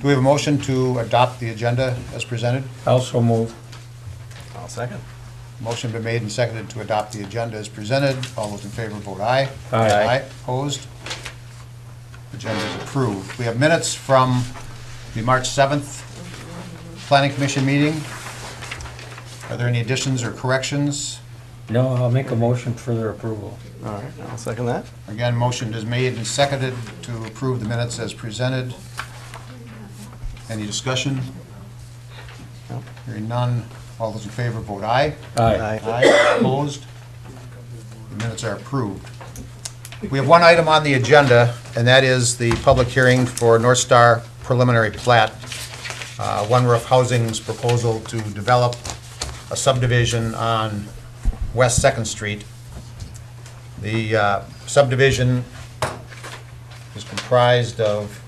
Do we have a motion to adopt the agenda as presented? Also move. I'll second. Motion been made and seconded to adopt the agenda as presented. All those in favor vote aye. Aye. Opposed? Agenda is approved. We have minutes from the March 7th Planning Commission meeting. Are there any additions or corrections? No, I'll make a motion for their approval. All right, I'll second that. Again, motion is made and seconded to approve the minutes as presented. Any discussion? No. Hearing none. All those in favor vote aye. Aye. Aye. Opposed? The minutes are approved. We have one item on the agenda, and that is the public hearing for North Star preliminary plat. One Roof Housing's proposal to develop a subdivision on West Second Street. The subdivision is comprised of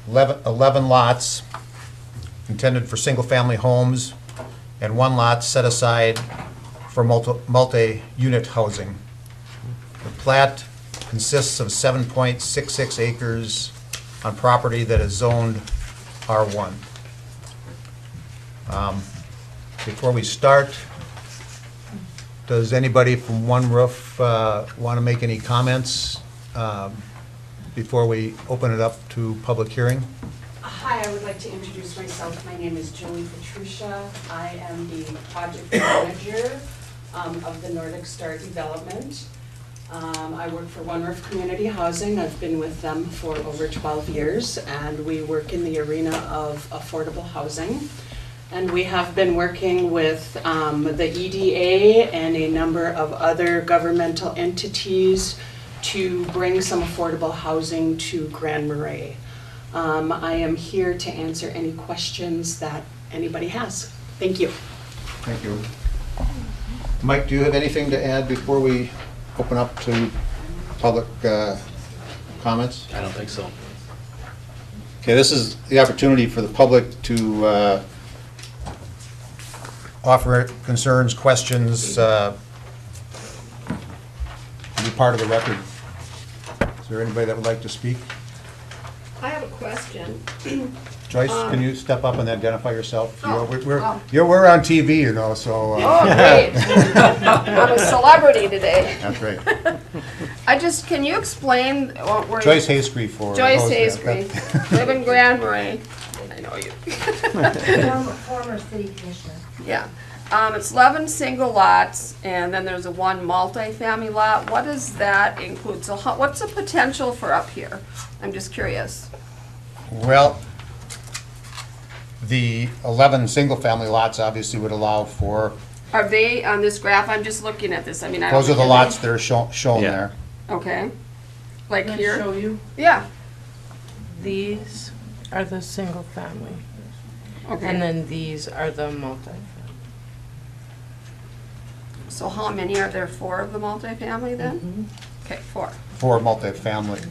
11 lots intended for single-family homes, and one lot set aside for multi-unit housing. The plat consists of 7.66 acres on property that is zoned R1. Before we start, does anybody from One Roof want to make any comments before we open it up to public hearing? Hi, I would like to introduce myself. My name is Julie Petrucia. I am the project manager of the Nordic Star Development. I work for One Roof Community Housing. I've been with them for over 12 years, and we work in the arena of affordable housing. And we have been working with the EDA and a number of other governmental entities to bring some affordable housing to Grand Marais. I am here to answer any questions that anybody has. Thank you. Thank you. Mike, do you have anything to add before we open up to public comments? I don't think so. Okay, this is the opportunity for the public to offer concerns, questions, be part of the record. Is there anybody that would like to speak? I have a question. Joyce, can you step up and identify yourself? Oh, We're on TV, you know, so. Oh, great. I'm a celebrity today. That's right. Can you explain what we're... Joyce Hayscree for. Joyce host- Hayscree, live in Grand Marais. I know you. Former city commissioner. Yeah. It's 11 single lots, and then there's a one multi-family lot. What does that include? So what's the potential for up here? I'm just curious. Well, the 11 single-family lots obviously would allow for, Are they on this graph? I'm just looking at this. I mean, I don't those are the think lots that are shown Yeah. there. Okay. Like Can I here? show you? Yeah. These are the single family, Okay. and then these are the multi-family. So how many are there? 4 of the multifamily then? Okay, 4. For multifamily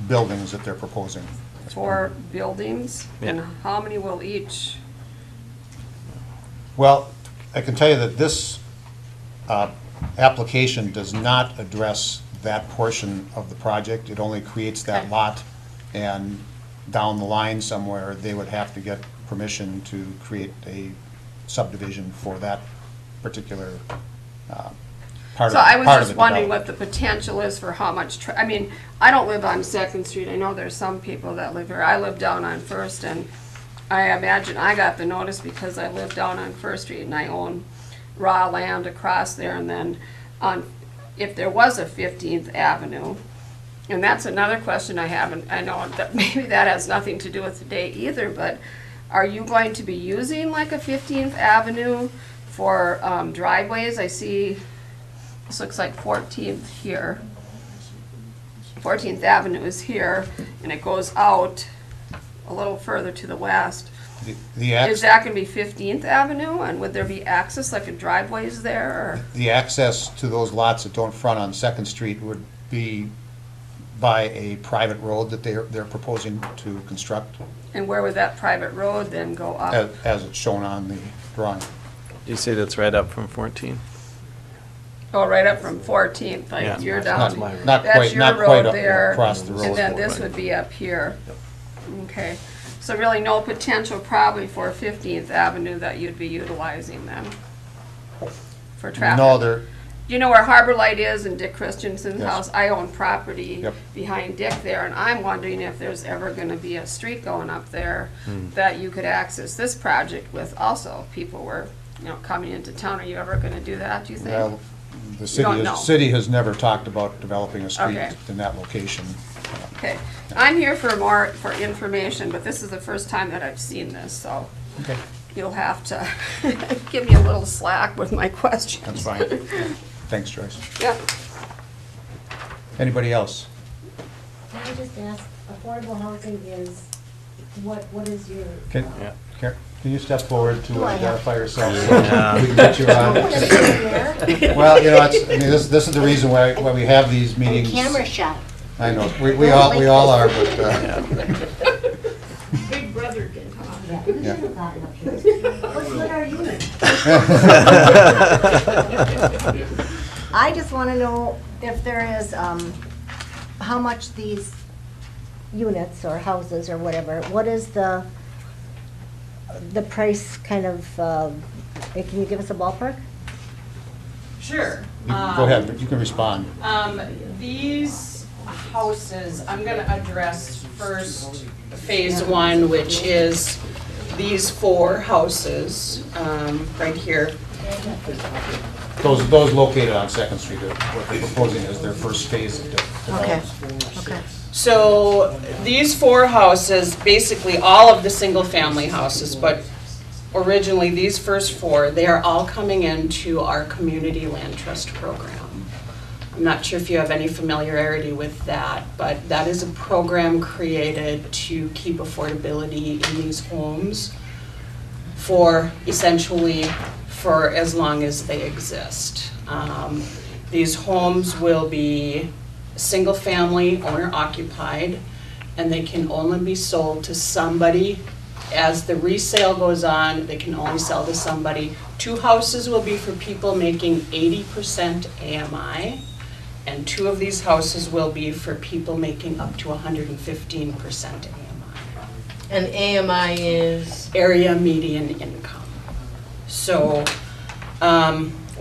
buildings that they're proposing. 4 buildings? And Yeah. how many will each? Well, I can tell you that this application does not address that portion of the project. It only creates that Okay. lot, and down the line somewhere, they would have to get permission to create a subdivision for that particular part of So I was part of just the wondering development. what the potential is for how much, I mean, I don't live on Second Street. I know there's some people that live here. I live down on First, and I imagine I got the notice because I live down on First Street and I own raw land across there. And then if there was a 15th Avenue, and that's another question I have, and I know that maybe that has nothing to do with today either, but are you going to be using like a 15th Avenue for driveways? I see, this looks like 14th here. 14th Avenue is here, and it goes out a little further to the west. The Is that gonna be 15th Avenue, and would there be access, like a driveways there, or? The access to those lots that don't front on Second Street would be by a private road that they're proposing to construct, And where would that private road then go up? as it's shown on the drawing. You say that's right up from 14? Oh, right up from 14th, Yeah, like you're that's down. my road. Not That's quite, your not road quite up there, across the road. and then this would be up here. Okay, so really no potential probably for 15th Avenue that you'd be utilizing then for traffic? No, there, You know where Harbor Light is and Dick Christensen's Yes. house? I own property Yep. behind Dick there, and I'm wondering if there's ever gonna be a street going up there that you could access this project with also. People were, coming into town. Are you ever gonna do that, do you think? well, the don't know. city has never talked about developing a street Okay. in that location. Okay, I'm here for information, but this is the first time that I've seen this, so Okay. you'll have to give me a little slack with my questions. That's fine. Thanks, Joyce. Yeah. Anybody else? Can I just ask, affordable housing is, what is your? Can, Yeah. can you step forward to Do I have- identify yourself Yeah. so we can get you on? There? Well, this is the reason why we have these meetings. Camera shot. I know, we all are, but, Big brother can talk. Yeah, you should Yeah. have gotten up here. What good are you? I just want to know if there is, how much these units or houses or whatever, what is the price kind of, can you give us a ballpark? Sure. go ahead, you can respond. These houses, I'm gonna address first phase one, which is these 4 houses, right here. Those located on Second Street, what they're proposing is their first phase of Okay, development. okay. So these 4 houses, basically all of the single-family houses, but originally these first 4, they are all coming into our community land trust program. I'm not sure if you have any familiarity with that, but that is a program created to keep affordability in these homes for essentially for as long as they exist. These homes will be single-family, owner-occupied, and they can only be sold to somebody. As the resale goes on, they can only sell to somebody. 2 houses will be for people making 80% AMI, and 2 of these houses will be for people making up to 115% AMI. And AMI is, Area median income. So,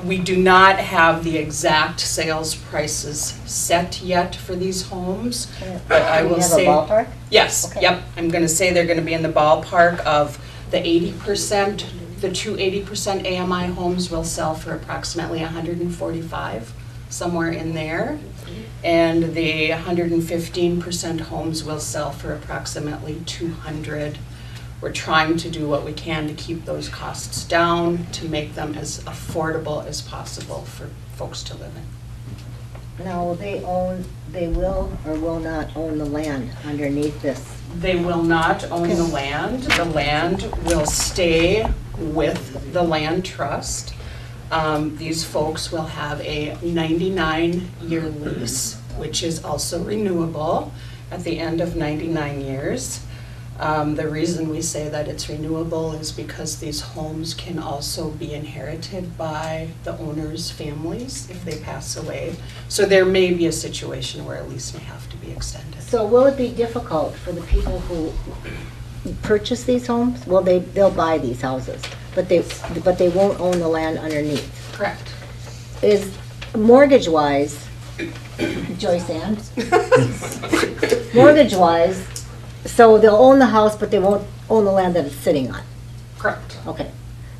we do not have the exact sales prices set yet for these homes, but I will say. Do you have a ballpark? Yes, Okay. yep, I'm gonna say they're gonna be in the ballpark of the 80%, the 2 80% AMI homes will sell for approximately 145, somewhere in there. And the 115% homes will sell for approximately 200. We're trying to do what we can to keep those costs down, to make them as affordable as possible for folks to live in. Now, they will or will not own the land underneath this? They will not own the land. The land will stay with the land trust. These folks will have a 99-year lease, which is also renewable at the end of 99 years. The reason we say that it's renewable is because these homes can also be inherited by the owners' families if they pass away. So there may be a situation where a lease may have to be extended. So will it be difficult for the people who purchase these homes? Well, they'll buy these houses, but they won't own the land underneath. Correct. Is mortgage-wise, Joyce Ann? Mortgage-wise, so they'll own the house, but they won't own the land that it's sitting on? Correct. Okay.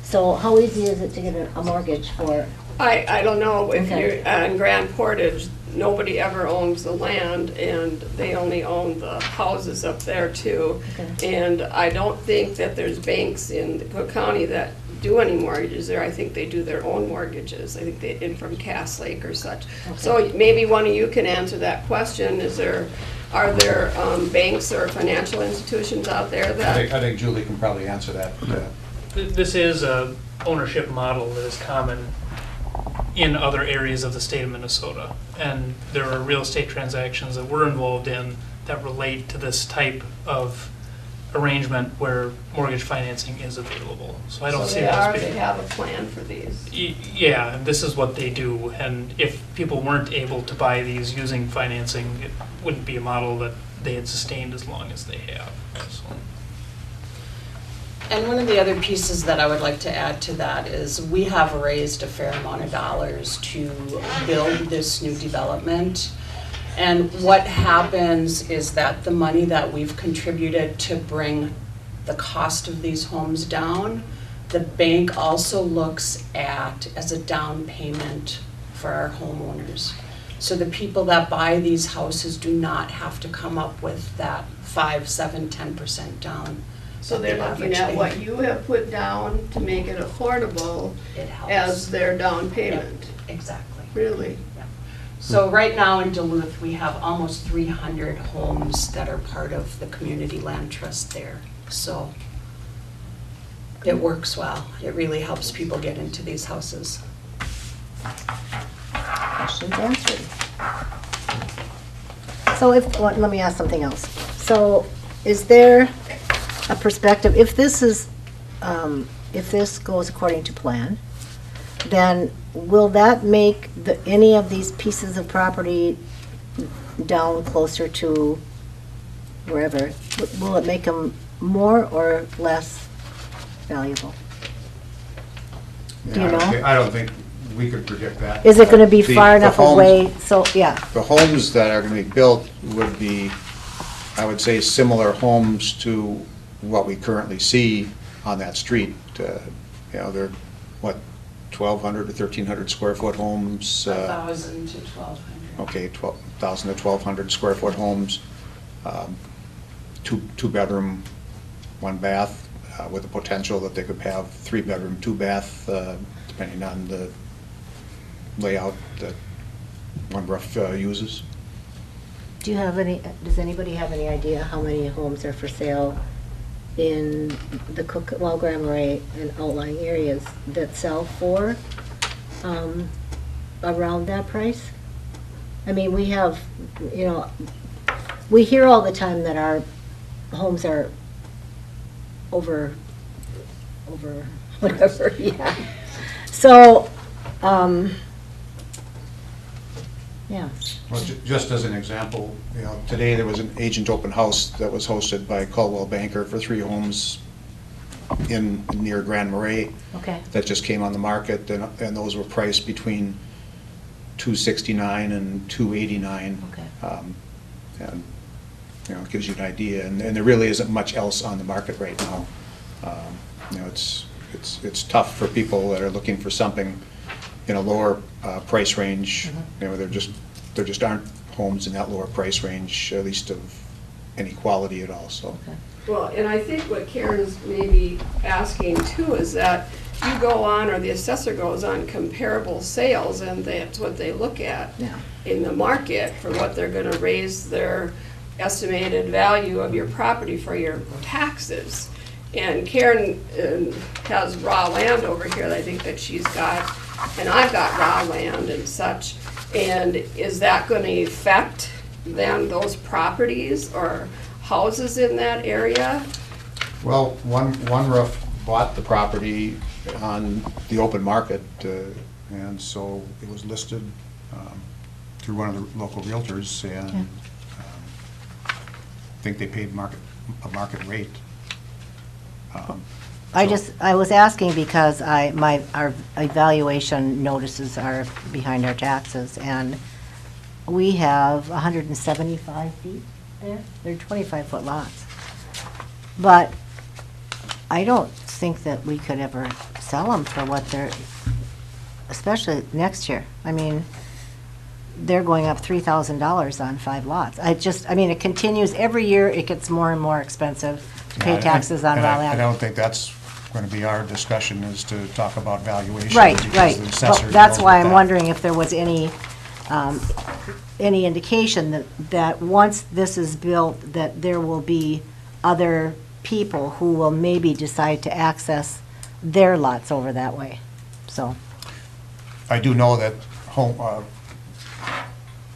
So how easy is it to get a mortgage for? I don't know, if Okay. you're on Grand Portage, nobody ever owns the land, and they only own the houses up there too. Okay. And I don't think that there's banks in the Cook County that do any mortgages there. I think they do their own mortgages. I think they, in from Cass Lake or such. So maybe one of you can answer that question. Are there banks or financial institutions out there I that? think Julie can probably answer that. This is a ownership model that is common in other areas of the state of Minnesota. And there are real estate transactions that we're involved in that relate to this type of arrangement where mortgage financing is available. So I don't see So that as they being. have a plan for these. Yeah, and this is what they do, and if people weren't able to buy these using financing, it wouldn't be a model that they had sustained as long as they have, so. And one of the other pieces that I would like to add to that is we have raised a fair amount of dollars to build this new development. And what happens is that the money that we've contributed to bring the cost of these homes down, the bank also looks at as a down payment for our homeowners. So the people that buy these houses do not have to come up with that 5, 7, 10% down. So they're looking at what you have put down to make it affordable It helps. as their down payment. Exactly. Really? So right now in Duluth, we have almost 300 homes that are part of the community land trust there. So it works well. It really helps people get into these houses. Questions answered. So well, let me ask something else. So is there a perspective, if this goes according to plan, then will that make any of these pieces of property down closer to wherever, will it make them more or less valuable? Do you know? I don't think we could predict that. Is it gonna be The- far the enough homes- away, so, yeah, The homes that are going to be built would be, I would say, similar homes to what we currently see on that street. They're, what, 1,200 to 1,300 square foot homes? 1,000 to 1,200. Okay, 1,000 to 1,200 square foot homes, two bedroom, one bath, with the potential that they could have 3 bedroom, 2 bath, depending on the layout that One Roof uses. do you have any, does anybody have any idea how many homes are for sale in the Grand Marais and outlying areas that sell for around that price? I mean, we have, we hear all the time that our homes are over whatever, yeah. So, yeah. Well, just as an example, Today, there was an agent open house that was hosted by Caldwell Banker for 3 homes near Grand Marais Okay. that just came on the market, and those were priced between $269 and $289. Okay. And, it gives you an idea, and there really isn't much else on the market right now. It's tough for people that are looking for something in a lower price range. There just aren't homes in that lower price range, at least of any quality at all, so. Well, and I think what Karen's maybe asking too is that you go on, or the assessor goes on comparable sales, and that's what they look at Yeah. in the market for what they're gonna raise their estimated value of your property for your taxes. And Karen has raw land over here that I think that she's got, and I've got raw land and such. And is that gonna affect then those properties or houses in that area? Well, One Roof bought the property on the open market, and so it was listed through one of the local realtors, and I think they paid a market rate. I was asking because our evaluation notices are behind our taxes, and we have 175 feet there. They're 25-foot lots. But I don't think that we could ever sell them for what they're, especially next year. I mean, they're going up $3,000 on 5 lots. It continues, every year it gets more and more expensive to pay taxes on raw I land. don't think that's going to be our discussion, is to talk about valuation. Right, because right. the Well, assessors that's know why that I'm that- wondering if there was any indication that once this is built, that there will be other people who will maybe decide to access their lots over that way, so. I do know that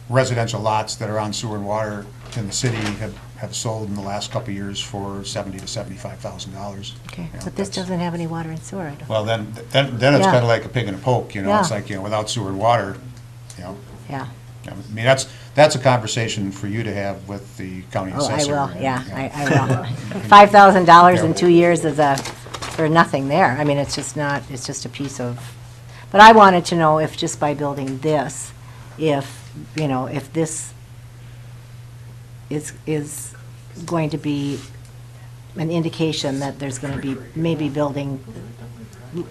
residential lots that are on sewer and water in the city have have sold in the last couple of years for $70,000 to $75,000. Okay, You know, but this that's- doesn't have any water and sewer, I don't. Well, then it's Yeah. kind of like a pig in a poke, you know, it's Yeah. like, without sewer and water, Yeah. I mean, that's a conversation for you to have with the county Oh, I assessor. will, and, yeah, you know. I will. $5,000 in Yeah. 2 years is for nothing there. I mean, it's just not, it's just a piece of, but I wanted to know if just by building this, if this is going to be an indication that there's going to be maybe building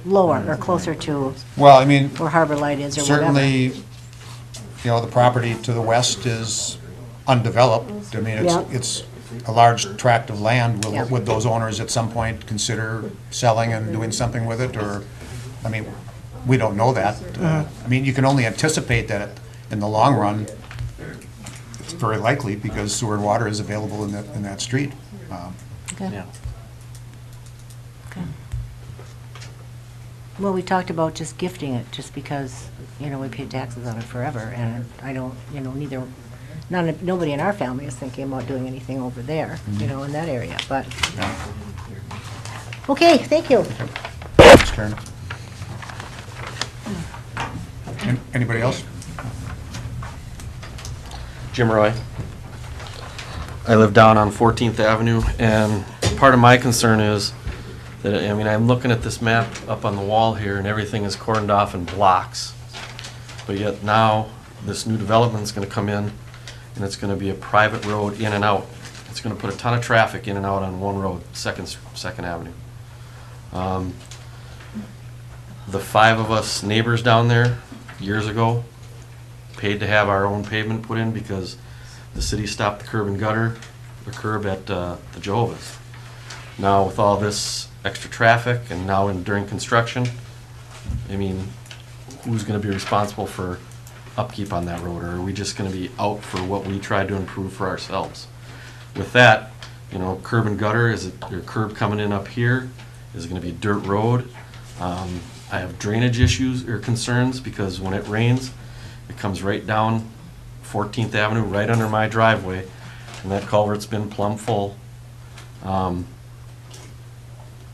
lower or closer to Well, I mean, where Harbor Light is or whatever. certainly, the property to the west is undeveloped. I mean, Yeah. it's a large tract of land. Yeah. Would those owners at some point consider selling and doing something with it, or, I mean, we don't know that. I mean, you can only anticipate that in the long run, it's very likely, because sewer and water is available in that street. Okay. Yeah. Okay. Well, we talked about just gifting it, just because, we paid taxes on it forever, and I don't, nobody in our family is thinking about doing anything over there, in that area, but, Yeah. okay, thank you. Mr. Chairman. Anybody else? Jim Roy. I live down on 14th Avenue, and part of my concern is that, I'm looking at this map up on the wall here, and everything is cordoned off in blocks. But yet now, this new development is going to come in, and it's going to be a private road in and out. It's going to put a ton of traffic in and out on one road, Second Avenue. The 5 of us neighbors down there, years ago, paid to have our own pavement put in because the city stopped the curb and gutter, the curb at the Jehovah's. Now with all this extra traffic and now during construction, who's going to be responsible for upkeep on that road? Or are we just going to be out for what we tried to improve for ourselves? With that, curb and gutter, your curb coming in up here? Is it going to be a dirt road? I have drainage issues or concerns because when it rains, it comes right down 14th Avenue, right under my driveway, and that culvert's been plumb full. And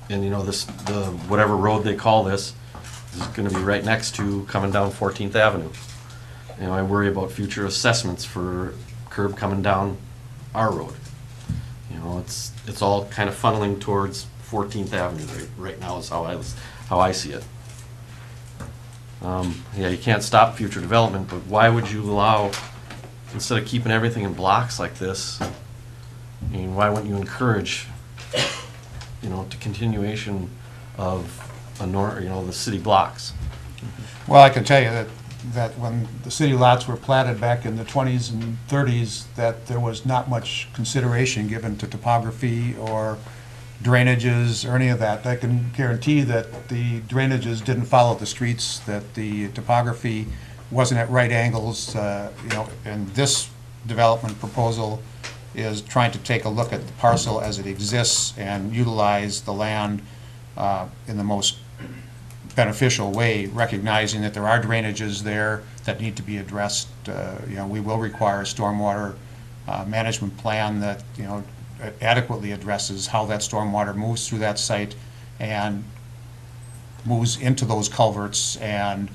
the whatever road they call this is going to be right next to coming down 14th Avenue. I worry about future assessments for curb coming down our road. It's all kind of funneling towards 14th Avenue right now is how I see it. You can't stop future development, but why would you allow, instead of keeping everything in blocks like this, why wouldn't you encourage, to continuation of the city blocks? Well, I can tell you that when the city lots were platted back in the 20s and 30s, that there was not much consideration given to topography or drainages or any of that. I can guarantee that the drainages didn't follow the streets, that the topography wasn't at right angles, and this development proposal is trying to take a look at the parcel as it exists and utilize the land in the most beneficial way, recognizing that there are drainages there that need to be addressed. We will require a stormwater management plan that, adequately addresses how that stormwater moves through that site and moves into those culverts and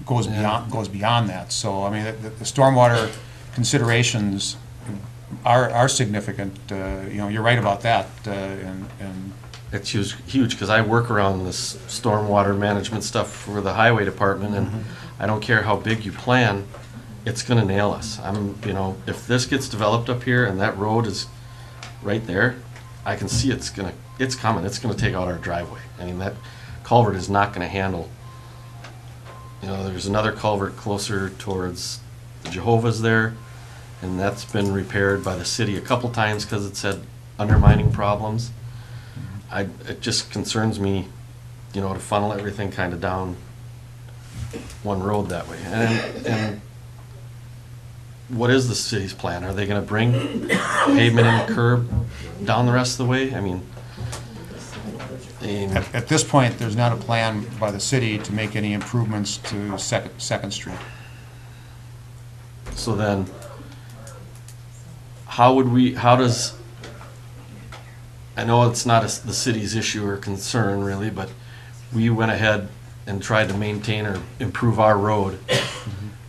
goes beyond that. So, the stormwater considerations are significant. You're right about that, and It's huge because I work around this stormwater management stuff for the highway department, and I don't care how big you plan, it's going to nail us. If this gets developed up here and that road is right there, I can see it's coming. It's going to take out our driveway. That culvert is not going to handle. There's another culvert closer towards the Jehovah's there, and that's been repaired by the city a couple times because it's had undermining problems. It just concerns me, to funnel everything kind of down one road that way. And what is the city's plan? Are they going to bring pavement and curb down the rest of the way? at this point, there's not a plan by the city to make any improvements to Second Street. So then, how does, I know it's not the city's issue or concern really, but we went ahead and tried to maintain or improve our road.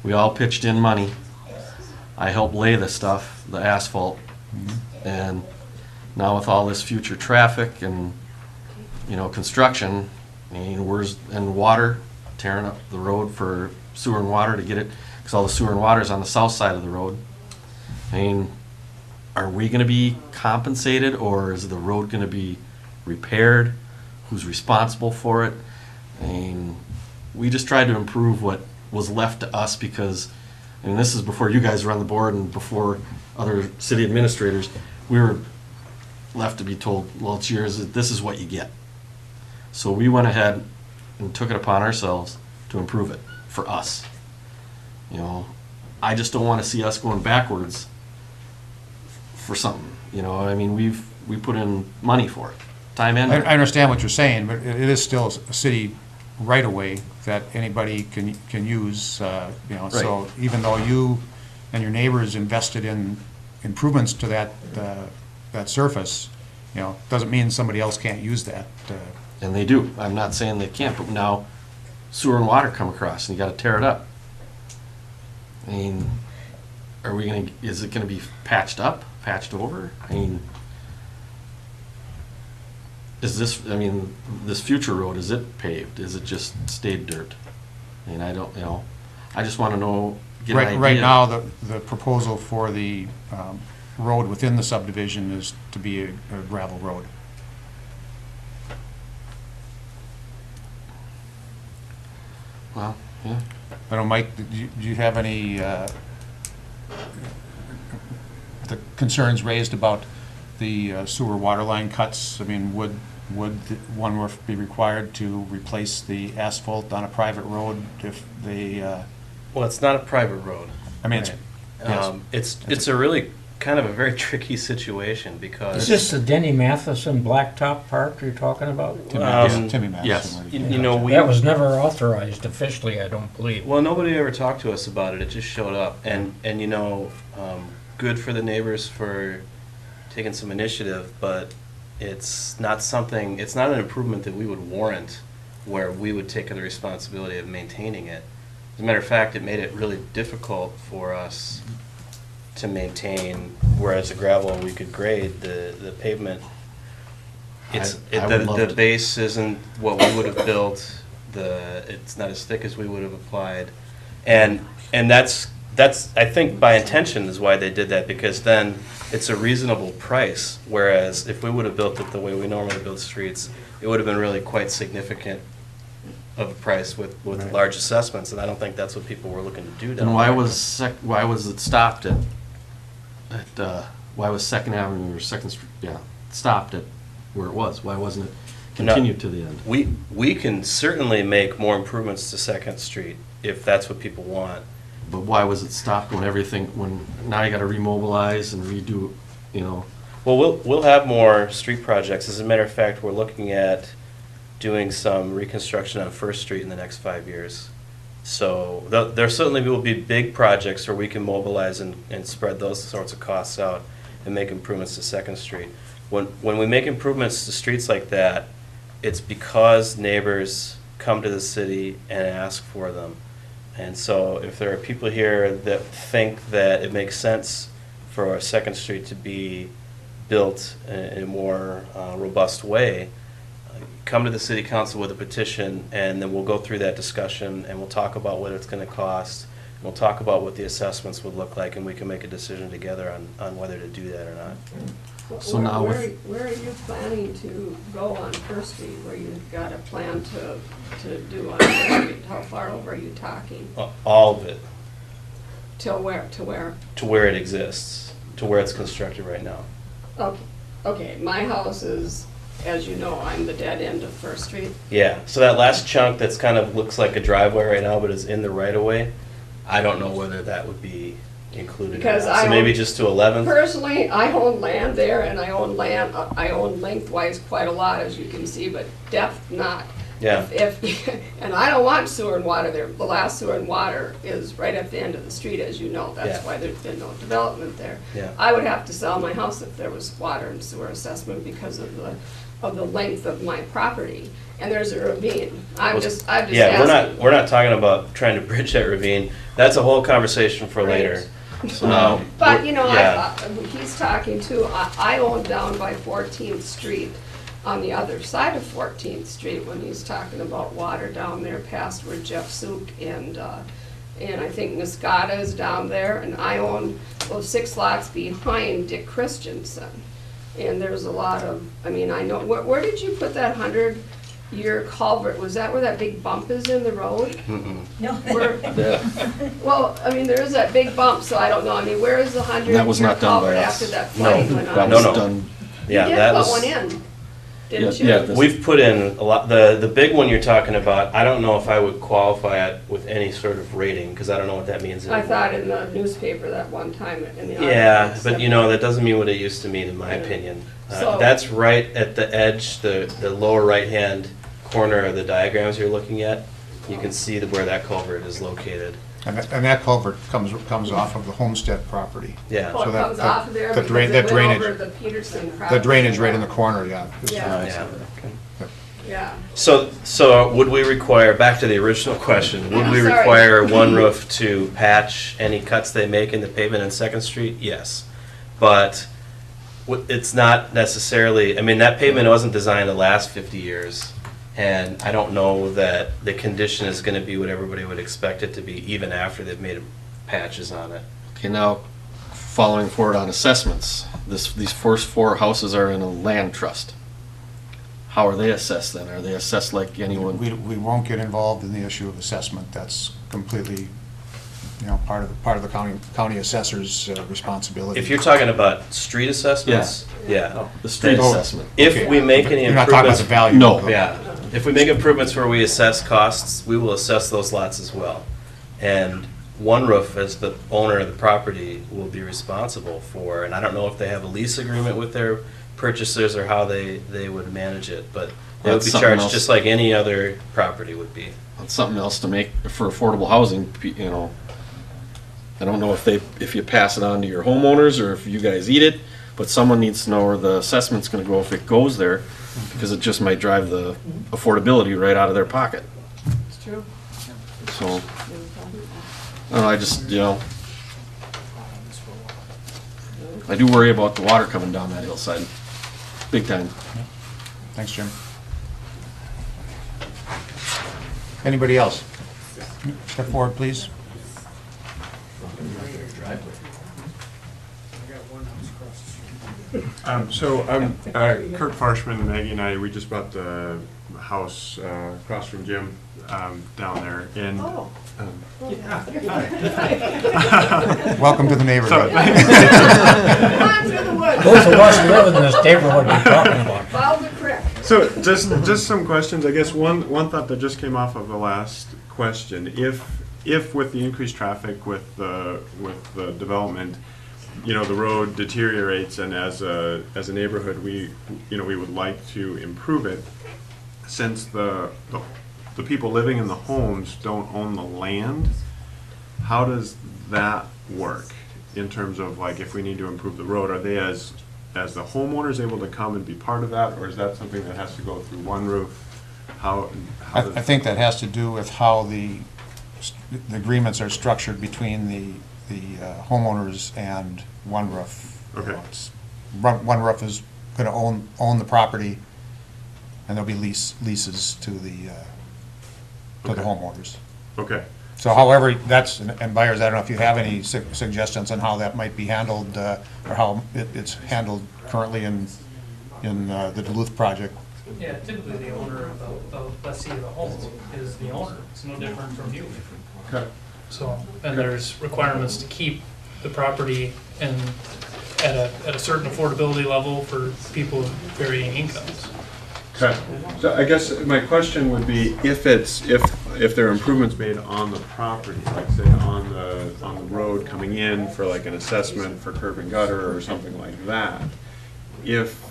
We all pitched in money. I helped lay the stuff, the asphalt. And now with all this future traffic and, construction, I mean, and water, tearing up the road for sewer and water to get it, because all the sewer and water is on the south side of the road. I mean, are we gonna be compensated, or is the road gonna be repaired? Who's responsible for it? I mean, we just tried to improve what was left to us because, and this is before you guys were on the board and before other city administrators, we were left to be told, well, it's yours, this is what you get. So we went ahead and took it upon ourselves to improve it for us. I just don't want to see us going backwards for something. I mean, we put in money for it, time and I money. understand what you're saying, but it is still a city right-of-way that anybody can use, so even though you and your neighbors invested in improvements to that surface, doesn't mean somebody else can't use that. And they do. I'm not saying they can't, but now sewer and water come across and you gotta tear it up. I mean, is it gonna be patched up, patched over? I mean, this future road, is it paved? Is it just stayed dirt? I mean, I don't, I just wanna know, get an idea. Right now, the proposal for the road within the subdivision is to be a gravel road. Well, yeah. I don't know, Mike, do you have any the concerns raised about the sewer water line cuts? I mean, would one be required to replace the asphalt on a private road if they, Well, it's not a private road. I mean, It's a really kind of a very tricky situation because. Is this the Denny Matheson Blacktop Park you're talking about? Timmy Madison. yes. We. That was never authorized officially, I don't believe. Well, nobody ever talked to us about it. It just showed up, and good for the neighbors for taking some initiative, but it's not something. It's not an improvement that we would warrant, where we would take the responsibility of maintaining it. As a matter of fact, it made it really difficult for us to maintain, whereas the gravel we could grade, the pavement. The base isn't what we would have built. It's not as thick as we would have applied, and that's I think by intention is why they did that, because then it's a reasonable price. Whereas if we would have built it the way we normally build streets, it would have been really quite significant of a price with Right. large assessments, and I don't think that's what people were looking to do down And why there. why was it stopped at why was Second Avenue or Second Street, stopped at where it was? Why wasn't it continued to the end? We can certainly make more improvements to Second Street if that's what people want. But why was it stopped when now you gotta remobilize and redo, Well, we'll have more street projects. As a matter of fact, we're looking at doing some reconstruction on First Street in the next 5 years. So there certainly will be big projects where we can mobilize and spread those sorts of costs out and make improvements to Second Street. When we make improvements to streets like that, it's because neighbors come to the city and ask for them. And so if there are people here that think that it makes sense for our Second Street to be built in a more robust way, come to the city council with a petition, and then we'll go through that discussion, and we'll talk about what it's gonna cost, and we'll talk about what the assessments would look like, and we can make a decision together on whether to do that or not. So now Where are you planning to go on First Street, where you've got a plan to do on First Street? How far over are you talking? All of it, Till where, to where? to where it exists, to where it's constructed right now. Okay, my house is, as you know, I'm the dead end of First Street. Yeah, so that last chunk that's kind of looks like a driveway right now, but is in the right of way, I don't know whether that would be included or Because not. I So maybe own- just to 11th? Personally, I own land there, and I own lengthwise quite a lot, as you can see, but depth not. Yeah. If, and I don't want sewer and water there. The last sewer and water is right at the end of the street, as you know. That's Yeah. why there's been no development there. Yeah. I would have to sell my house if there was water and sewer assessment because of the length of my property. And there's a ravine. I'm just Yeah, asking. we're not talking about trying to bridge that ravine. That's a whole conversation for later. So now, But, you know, Yeah. he's talking too, I own down by 14th Street, on the other side of 14th Street, when he's talking about water down there past where Jeff Suk and I think Niscata is down there, and I own those 6 lots behind Dick Christensen. And there's a lot of, I mean, I know, where did you put that 100-year culvert? Was that where that big bump is in the road? No. Where, yeah, well, I mean, there is that big bump, so I don't know, I mean, where is the That was 100-year not done by culvert us. after that flooding went on? that No, was no. done. Yeah, You did that put was. one in, didn't Yeah, you? this- We've put in a lot, the big one you're talking about, I don't know if I would qualify it with any sort of rating, because I don't know what that means I anymore. thought in the newspaper that one time in the Yeah, article, but you know, that doesn't mean what it used to mean, in my Yeah. opinion. So- That's right at the edge, the lower right-hand corner of the diagrams you're looking at. You can see where that culvert is located. And that culvert comes off of the Homestead property. Yeah. Oh, So it that- comes that- off of there the because drain- it that went drainage- over the Peterson property. The drainage right in the corner, yeah. Yeah, Yeah. yeah. So would we require, back to the original question, would Yeah, we sorry. require One Roof to patch any cuts they make in the pavement on Second Street? Yes. But it's not necessarily, I mean, that pavement wasn't designed to last 50 years. And I don't know that the condition is gonna be what everybody would expect it to be, even after they've made patches on it. Okay, now, following forward on assessments, these first 4 houses are in a land trust. How are they assessed then? Are they assessed like anyone? We won't get involved in the issue of assessment. That's completely, you know, part of the county assessor's responsibility. If you're talking about street assessments, yeah. The street Oh. assessment? If we make any You're not talking about improvements, the value. No. yeah, if we make improvements where we assess costs, we will assess those lots as well. And One Roof, as the owner of the property, will be responsible for, and I don't know if they have a lease agreement with their purchasers or how they would manage it, but they would That's be something charged else. just like any other property would be. That's something else to make for affordable housing, you know. I don't know if you pass it on to your homeowners or if you guys eat it, but someone needs to know where the assessment's gonna go if it goes there, because it just might drive the affordability right out of their pocket. It's true. So, I just, you know, I do worry about the water coming down that hillside, big time. Thanks, Jim. Anybody else? Step forward, please. So I'm Kurt Farshman, Maggie and I, we just bought the house across from Jim down there. And Oh. Welcome to the neighborhood. Come through the woods, Those of us living in this neighborhood we're talking about. follow the creek. so just some questions. I guess one thought that just came off of the last question. If with the increased traffic with the development, you know, the road deteriorates, and as a neighborhood, we would like to improve it. Since the people living in the homes don't own the land, how does that work in terms of, like, if we need to improve the road? Are they as the homeowners able to come and be part of that, or is that something that has to go through One Roof? How I does, I think that has to do with how the agreements are structured between the homeowners and One Roof. Okay. One Roof is going to own the property, and there'll be leases to the Okay. homeowners. okay. So however, and buyers, I don't know if you have any suggestions on how that might be handled, or how it's handled currently in the Duluth project. Yeah, typically the owner of the lessee of the home is the owner. It's no different from you. Okay. So, and there's requirements to keep the property and at a certain affordability level for people of varying incomes. Okay, so I guess my question would be, if there are improvements made on the property, like say on the road coming in for like an assessment for curb and gutter or something like that, if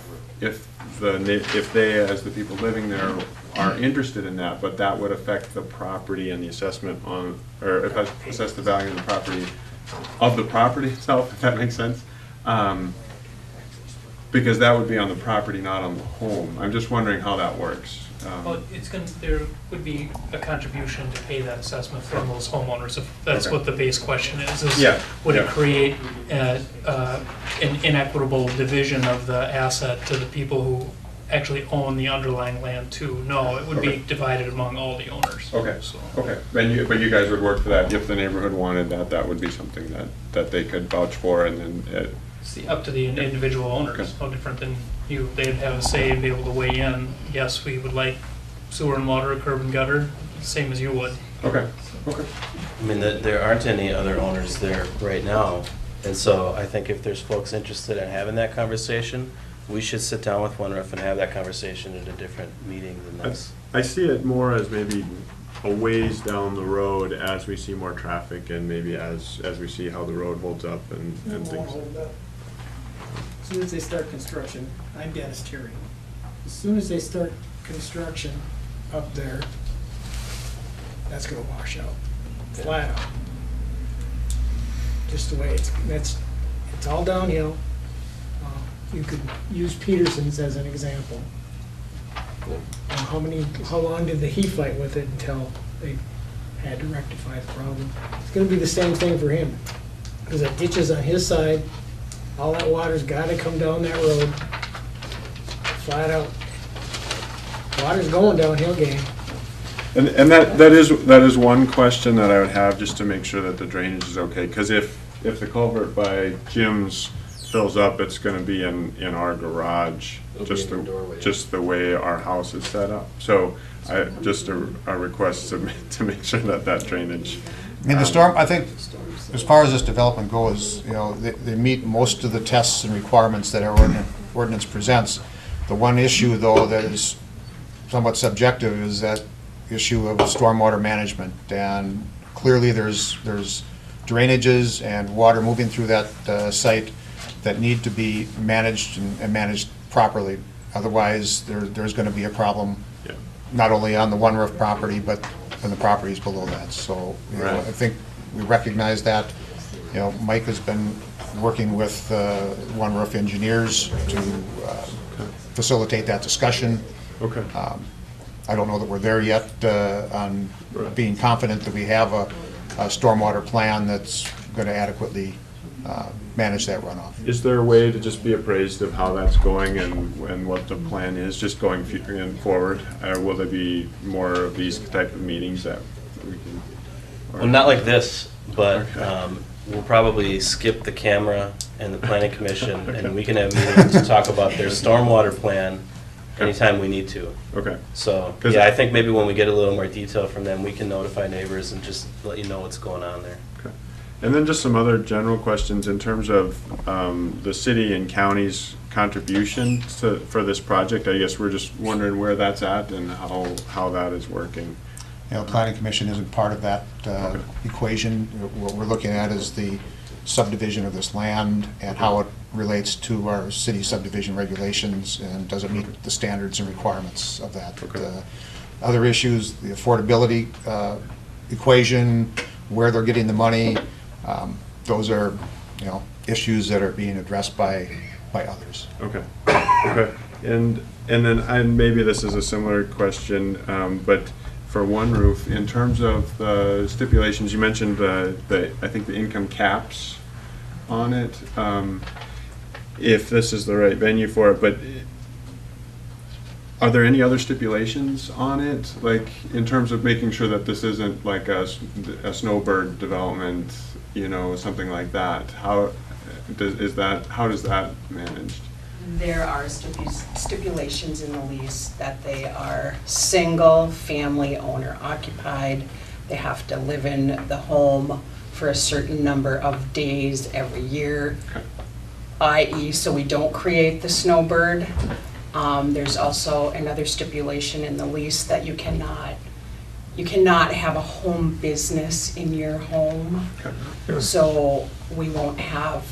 if they, as the people living there, are interested in that, but that would affect the property and the assessment on, or assess the value of the property itself, if that makes sense. Because that would be on the property, not on the home. I'm just wondering how that works. Well, there would be a contribution to pay that assessment from those homeowners, if that's Okay. what the base question is. Yeah, Would it yeah. create an inequitable division of the asset to the people who actually own the underlying land too? No, it would be Okay. divided among all the owners. Okay, So- okay. But you guys would work for that. If the neighborhood wanted that, that would be something that they could vouch for, and then, See, up to the individual owners, Okay. no different than you. They'd have a say and be able to weigh in. Yes, we would like sewer and water, curb and gutter, same as you would. okay, okay. I mean, there aren't any other owners there right now, and so I think if there's folks interested in having that conversation, we should sit down with One Roof and have that conversation at a different meeting than this. I see it more as maybe a ways down the road as we see more traffic and maybe as we see how the road holds up and things. As soon as they start construction, I'm Dennis Terry. As soon as they start construction up there, that's gonna wash out, flat out. Just the way it's all downhill. You could use Peterson's as an example. How long did he fight with it until they had to rectify the problem? It's gonna be the same thing for him, because that ditch is on his side, all that water's gotta come down that road, flat out. Water's going downhill, gang. And that is one question that I would have, just to make sure that the drainage is okay, because if the culvert by Jim's fills up, it's gonna be in our garage, just the way our house is set up. So just a request to make sure that drainage. I mean, the storm, I think, as far as this development goes, you know, they meet most of the tests and requirements that our ordinance presents. The one issue, though, that is somewhat subjective is that issue of stormwater management. And clearly, there's drainages and water moving through that site that need to be managed and managed properly. Otherwise, there's going to be a problem, Yeah. not only on the One Roof property, but on the properties below that. So, you know, Right. I think we recognize that. You know, Mike has been working with One Roof engineers to facilitate that discussion. Okay. I don't know that we're there yet on Right. being confident that we have a stormwater plan that's going to adequately manage that runoff. Is there a way to just be appraised of how that's going and what the plan is, just going forward? Will there be more of these type of meetings that we can? Well, not like this, but Okay. we'll probably skip the camera and the planning commission, and we can have meetings to talk about their stormwater plan anytime we need to. Okay. So, 'Cause- yeah, I think maybe when we get a little more detail from them, we can notify neighbors and just let you know what's going on there. Okay. And then just some other general questions in terms of the city and county's contribution for this project. I guess we're just wondering where that's at and how that is working. You know, Planning Commission isn't part of that Okay. equation. What we're looking at is the subdivision of this land and how it relates to our city subdivision regulations, and does it meet the standards and requirements of that. Okay. Other issues, the affordability equation, where they're getting the money, those are, you know, issues that are being addressed by others. Okay, okay. And then maybe this is a similar question, but for One Roof, in terms of the stipulations, you mentioned I think the income caps on it, if this is the right venue for it, but are there any other stipulations on it? Like, in terms of making sure that this isn't like a snowbird development, you know, something like that? How does that managed? There are stipulations in the lease that they are single-family owner occupied. They have to live in the home for a certain number of days every year, Okay. i.e., so we don't create the snowbird. There's also another stipulation in the lease that you cannot have a home business in your home. Okay. So we won't have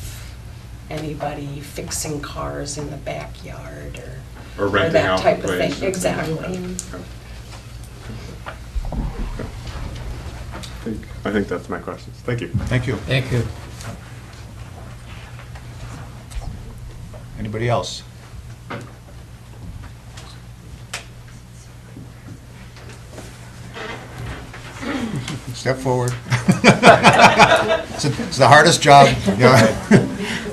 anybody fixing cars in the backyard Or renting that out type the of place. thing. Exactly. I think that's my questions. Thank you. Thank you. Thank you. Anybody else? Step forward. It's the hardest job, you know.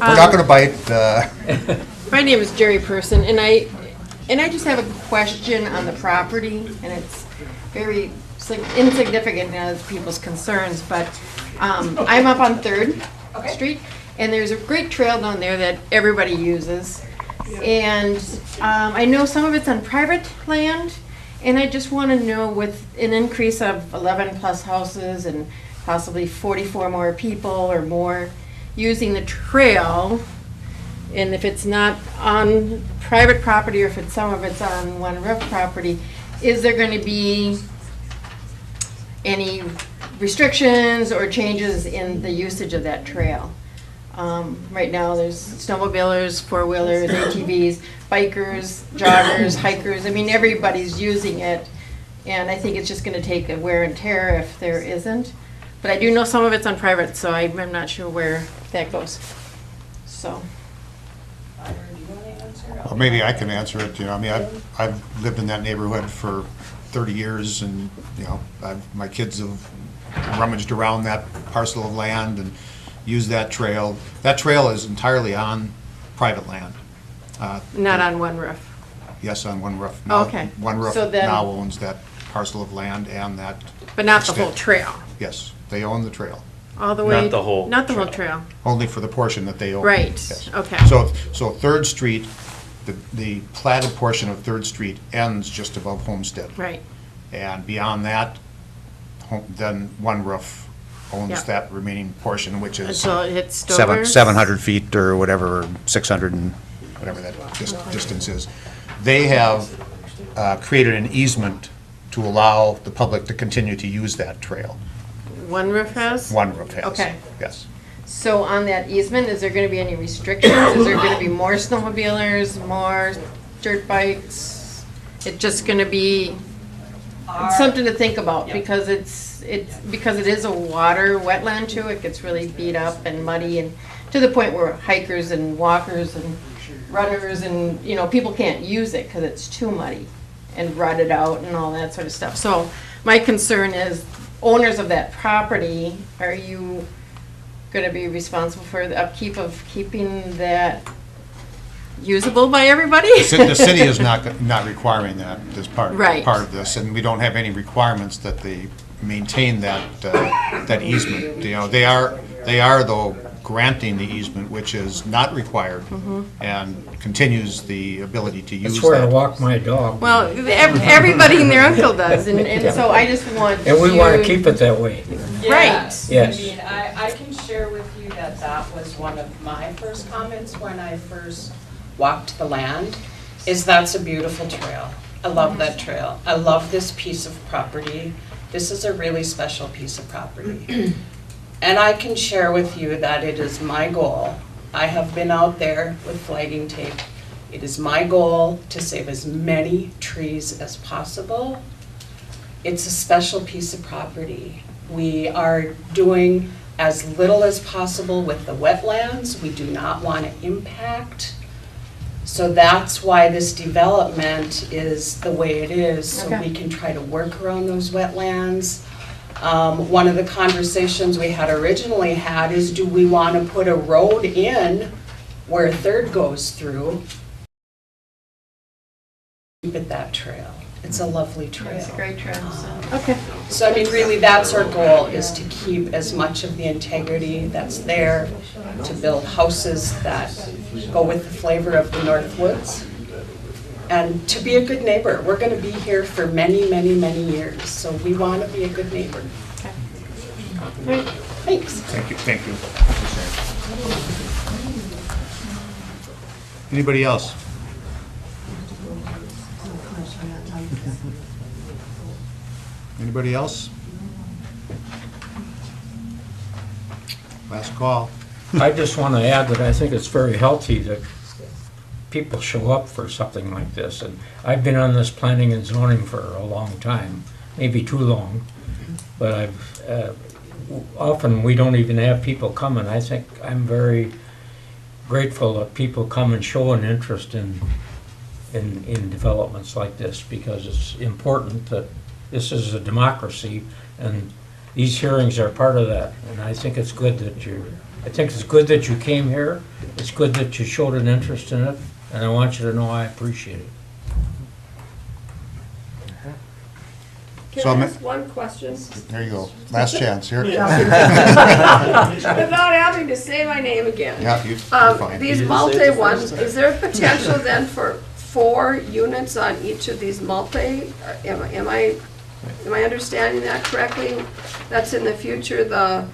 We're not gonna bite, My name is Jerry Person, and I just have a question on the property, and it's very insignificant as people's concerns, but I'm up on Third Okay. Street, and there's a great trail down there that everybody uses. And I know some of it's on private land, and I just want to know, with an increase of 11 plus houses and possibly 44 more people or more using the trail, and if it's not on private property or if it's some of it's on One Roof property, is there going to be any restrictions or changes in the usage of that trail? Right now, there's snowmobilers, four-wheelers, ATVs, bikers, joggers, hikers. I mean, everybody's using it, and I think it's just going to take a wear and tear if there isn't. But I do know some of it's on private, so I'm not sure where that goes. So. Ira, do you want to answer? well, maybe I can answer it, you know, I mean, I've lived in that neighborhood for 30 years, and, you know, my kids have rummaged around that parcel of land and used that trail. That trail is entirely on private land. Not on One Roof. Yes, on One Roof. Oh, okay. One Roof So then- now owns that parcel of land and that. But not the whole extent. trail. Yes, they own the trail, All the way. Not the whole Not the whole trail. trail. only for the portion that they own. Right, Yes. okay. So Third Street, the platted portion of Third Street ends just above Homestead. Right. And beyond that, then One Roof owns Yeah. that remaining portion, which is Until it hits Stover's. 700 feet or whatever, 600 and whatever that distance is. They have created an easement to allow the public to continue to use that trail. One Roof has? One Roof has. Okay. Yes. So on that easement, is there gonna be any restrictions? Is there gonna be more snowmobilers, more dirt bikes? It's just gonna be something to think about, Yeah. because because it is a water wetland too, it gets really beat up and muddy, and to the point where hikers and walkers and runners and, you know, people can't use it because it's too muddy and rutted out and all that sort of stuff. So my concern is, owners of that property, are you gonna be responsible for the upkeep of keeping that usable by everybody? The city is not requiring that as part Right. of this, and we don't have any requirements that they maintain that easement. You know, they are though granting the easement, which is not required, and continues the ability to use That's where I that. walk my dog. Well, everybody and their uncle does, and so I just want And we want to you- keep it that way. Yes. Yes. I mean, I can share with you that that was one of my first comments when I first walked the land, is that's a beautiful trail. I love that trail. I love this piece of property. This is a really special piece of property. And I can share with you that it is my goal. I have been out there with flagging tape. It is my goal to save as many trees as possible. It's a special piece of property. We are doing as little as possible with the wetlands. We do not want to impact. So that's why this development is the way it is, so Okay. we can try to work around those wetlands. One of the conversations we had originally had is, do we want to put a road in where Third goes through? Keep it that trail. It's a lovely trail. It's a great trail, so, okay. So I mean, really, that's our goal, is to keep as much of the integrity that's there, to build houses that go with the flavor of the North Woods, and to be a good neighbor. We're gonna be here for many, many, many years, so we wanna be a good neighbor. Right. Thanks. Thank you, thank you. Anybody else? Anybody else? Last call. I just want to add that I think it's very healthy that people show up for something like this. And I've been on this planning and zoning for a long time, maybe too long, but often we don't even have people coming. I think I'm very grateful that people come and show an interest in developments like this, because it's important that this is a democracy, and these hearings are part of that. And I think it's good that you came here. It's good that you showed an interest in it, and I want you to know I appreciate it. Can So I ma- ask one question? There you go. Last chance here. Without having to say my name again. Yeah, you're fine. These You just say multi it the ones, first time. is there potential then for 4 units on each of these multi? Am I understanding that correctly? That's in the future, the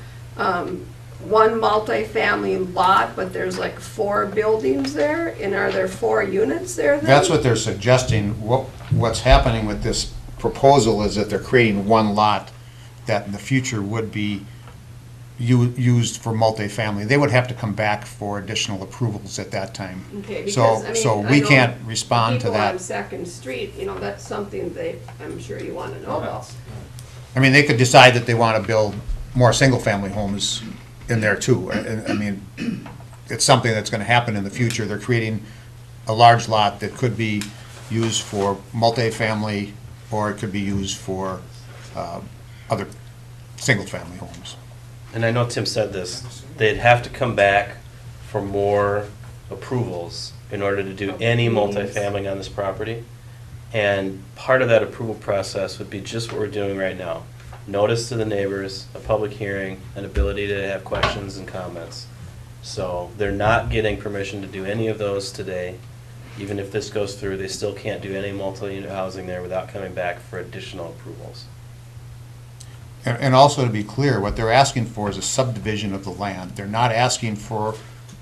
one multi-family lot, but there's like 4 buildings there? And are there 4 units there then? That's what they're suggesting. What's happening with this proposal is that they're creating one lot that in the future would be used for multifamily. They would have to come back for additional approvals at that time. Okay, because, So, I mean, so I we know can't respond to People on that. Second Street, that's something I'm sure you want to know about. I mean, they could decide that they want to build more single-family homes in there too. I mean, it's something that's going to happen in the future. They're creating a large lot that could be used for multifamily, or it could be used for other single-family homes. And I know Tim said this, they'd have to come back for more approvals in order to do any multifamily on this property. And part of that approval process would be just what we're doing right now. Notice to the neighbors, a public hearing, an ability to have questions and comments. So they're not getting permission to do any of those today. Even if this goes through, they still can't do any multi-unit housing there without coming back for additional approvals. And also to be clear, what they're asking for is a subdivision of the land. They're not asking for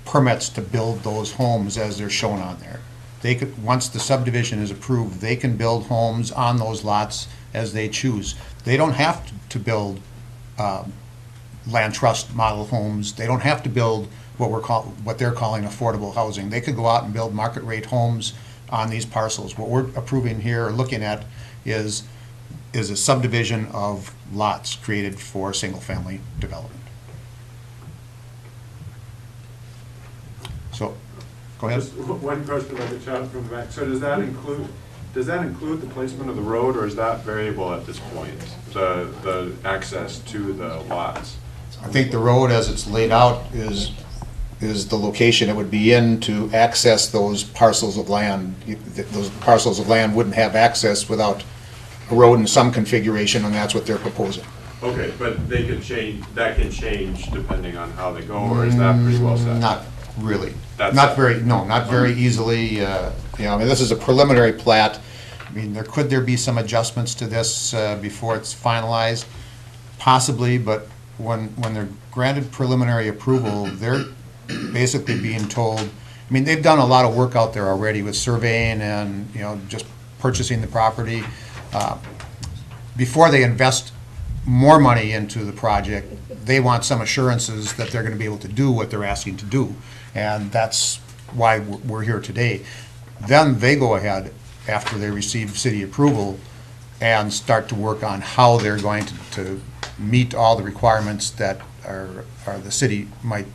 permits to build those homes as they're shown on there. They could, once the subdivision is approved, they can build homes on those lots as they choose. They don't have to build land trust model homes. They don't have to build what they're calling affordable housing. They could go out and build market rate homes on these parcels. What we're approving here or looking at is a subdivision of lots created for single-family development. So, go ahead. Just one question about the chat from the back. So does that include the placement of the road, or is that variable at this point? The access to the lots? I think the road as it's laid out is the location it would be in to access those parcels of land. Those parcels of land wouldn't have access without a road in some configuration, and that's what they're proposing. Okay, but they can change, that can change depending on how they go, or is that pretty well set? Not really. That's Not it. very, no, not very easily. I mean, this is a preliminary plat. I mean, could there be some adjustments to this before it's finalized? Possibly, but when they're granted preliminary approval, they're basically being told, I mean, they've done a lot of work out there already with surveying and, just purchasing the property. Before they invest more money into the project, they want some assurances that they're going to be able to do what they're asking to do. And that's why we're here today. Then they go ahead, after they receive city approval, and start to work on how they're going to meet all the requirements that the city might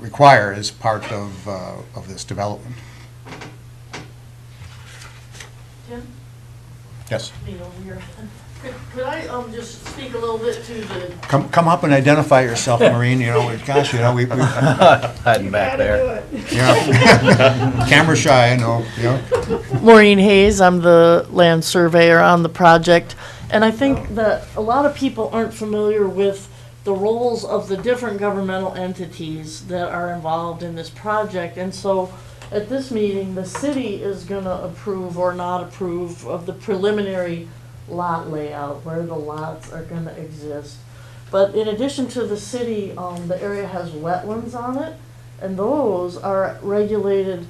require as part of this development. Tim, Yes. me over here. Could I just speak a little bit to the, Come up and identify yourself, Maureen, gosh, we Hiding back there. yeah. Camera shy, I know, Maureen Hayes, I'm the land surveyor on the project, and I think that a lot of people aren't familiar with the roles of the different governmental entities that are involved in this project, and so at this meeting, the city is gonna approve or not approve of the preliminary lot layout, where the lots are gonna exist. But in addition to the city, the area has wetlands on it, and those are regulated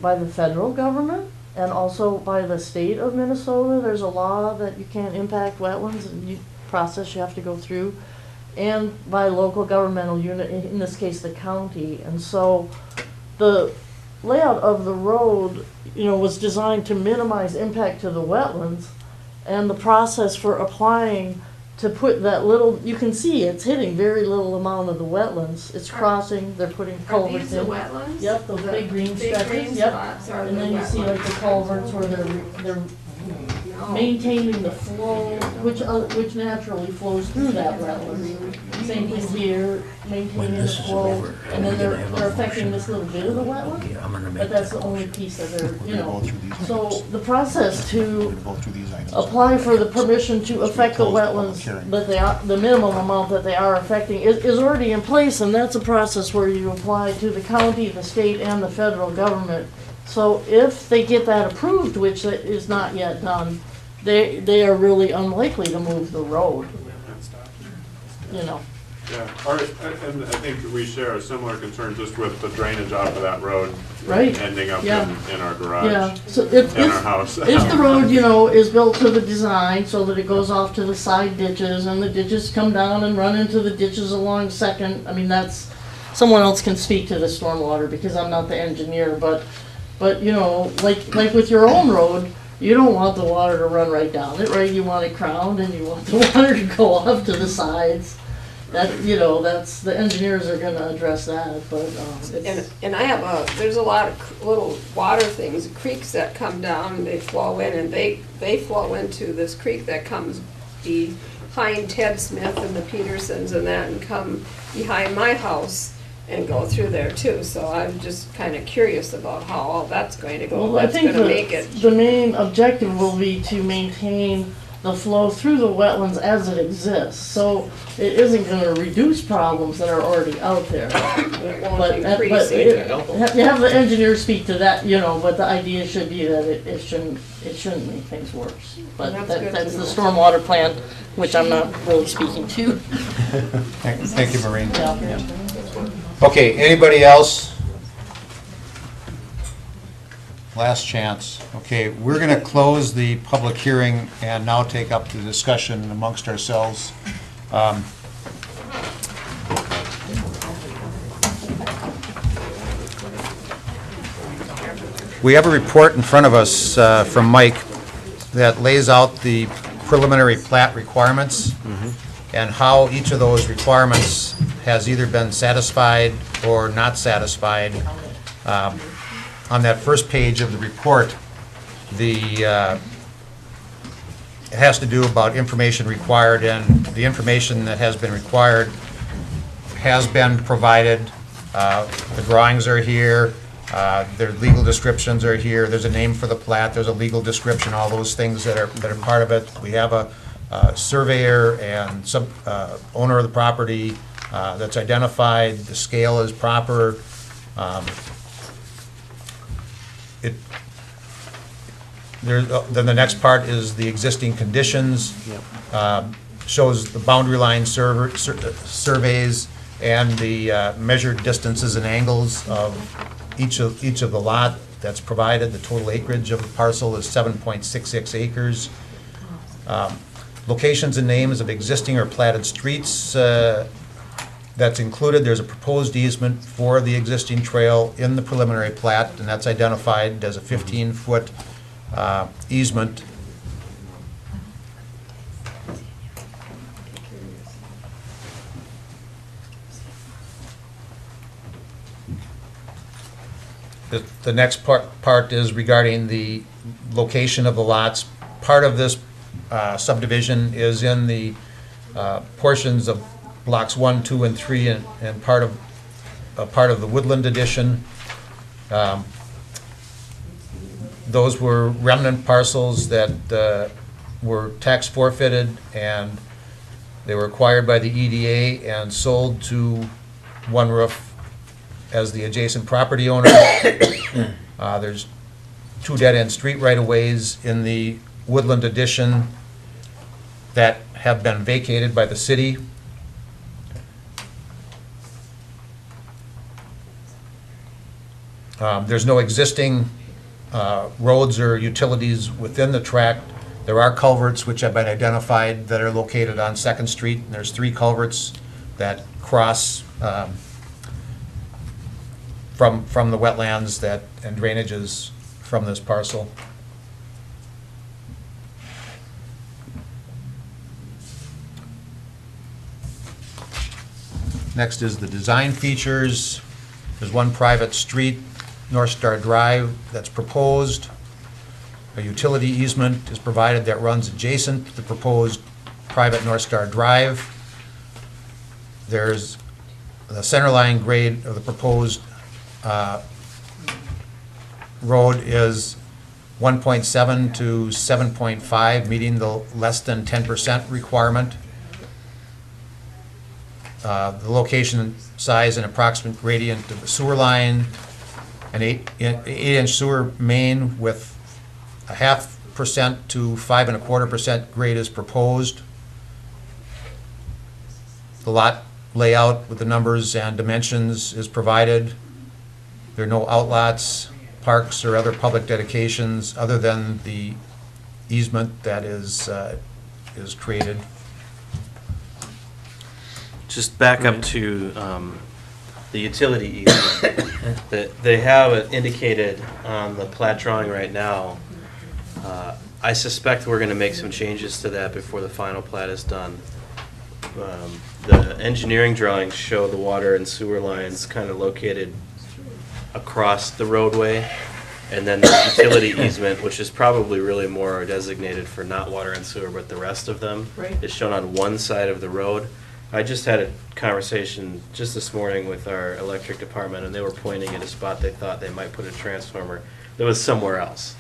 by the federal government and also by the state of Minnesota. There's a law that you can't impact wetlands and process you have to go through. and by local governmental unit, in this case, the county. And so the layout of the road, was designed to minimize impact to the wetlands, and the process for applying to put that little, you can see it's hitting very little amount of the wetlands. It's crossing, they're putting Are culverts these the in. wetlands? Yep, those The big green big stretches, green yep. spots are And the then you see like the wetlands. culverts where they're maintaining the flow, which naturally flows through that wetland. Same thing here, maintaining the flow, and then they're affecting this little bit of the wetland, but that's the only piece that they're. So the process to apply for the permission to affect the wetlands, but they are, the minimum amount that they are affecting is already in place, and that's a process where you apply to the county, the state, and the federal government. So if they get that approved, which is not yet done, they are really unlikely to move the road, Yeah, and I think we share a similar concern just with the drainage off of that road. Right. Ending up Yeah. in our garage. Yeah, so if, In our house. if the road, is built to the design so that it goes off to the side ditches and the ditches come down and run into the ditches along Second, that's, someone else can speak to the stormwater because I'm not the engineer, but like with your own road, you don't want the water to run right down it, right? You want it crowned and you want the water to go off to the sides. That's, the engineers are gonna address that, but, it's. And I have there's a lot of little water things, creeks that come down and they flow in, and they flow into this creek that comes behind Ted Smith and the Petersons and that, and come behind my house and go through there too. So I'm just kind of curious about how all that's going to go. Well, I That's think gonna make it. the main objective will be to maintain the flow through the wetlands as it exists. So it isn't gonna reduce problems that are already out there. It won't But increase you it. have the engineer speak to that, but the idea should be that it shouldn't make things worse. But That's good to that's the know. stormwater plan, which I'm not really speaking to. Thank you, Maureen. Yeah. Okay, anybody else? Last chance. Okay, we're going to close the public hearing and now take up the discussion amongst ourselves. We have a report in front of us from Mike that lays out the preliminary plat requirements and how each of those requirements has either been satisfied or not satisfied. On that first page of the report, it has to do about information required, and the information that has been required has been provided. The drawings are here, their legal descriptions are here, there's a name for the plat, there's a legal description, all those things that are part of it. We have a surveyor and some owner of the property that's identified, the scale is proper. Then the next part is the existing conditions. Shows the boundary line surveys and the measured distances and angles of each of the lot that's provided. The total acreage of the parcel is 7.66 acres. Locations and names of existing or platted streets that's included. There's a proposed easement for the existing trail in the preliminary plat, and that's identified as a 15-foot easement. The next part is regarding the location of the lots. Part of this subdivision is in the portions of blocks 1, 2, and 3, and part of the Woodland Addition. Those were remnant parcels that were tax forfeited, and they were acquired by the EDA and sold to One Roof as the adjacent property owner. There's 2 dead-end street right-of-ways in the Woodland Addition that have been vacated by the city. There's no existing roads or utilities within the tract. There are culverts which have been identified that are located on Second Street, and there's 3 culverts that cross from the wetlands that, and drainages from this parcel. Next is the design features. There's one private street, North Star Drive, that's proposed. A utility easement is provided that runs adjacent to the proposed private North Star Drive. There's the centerline grade of the proposed road is 1.7 to 7.5, meeting the less than 10% requirement. The location, size, and approximate gradient of the sewer line, an 8-inch sewer main with a 0.5% to 5.25% grade is proposed. The lot layout with the numbers and dimensions is provided. There are no outlots, parks, or other public dedications other than the easement that is created. Just back up to the utility easement that they have it indicated on the plat drawing right now. I suspect we're going to make some changes to that before the final plat is done. The engineering drawings show the water and sewer lines kind of located across the roadway, and then the utility easement, which is probably really more designated for not water and sewer, but the rest of them is shown on one side of the road. I just had a conversation just this morning with our electric department, and they were pointing at a spot they thought they might put a transformer that was somewhere else,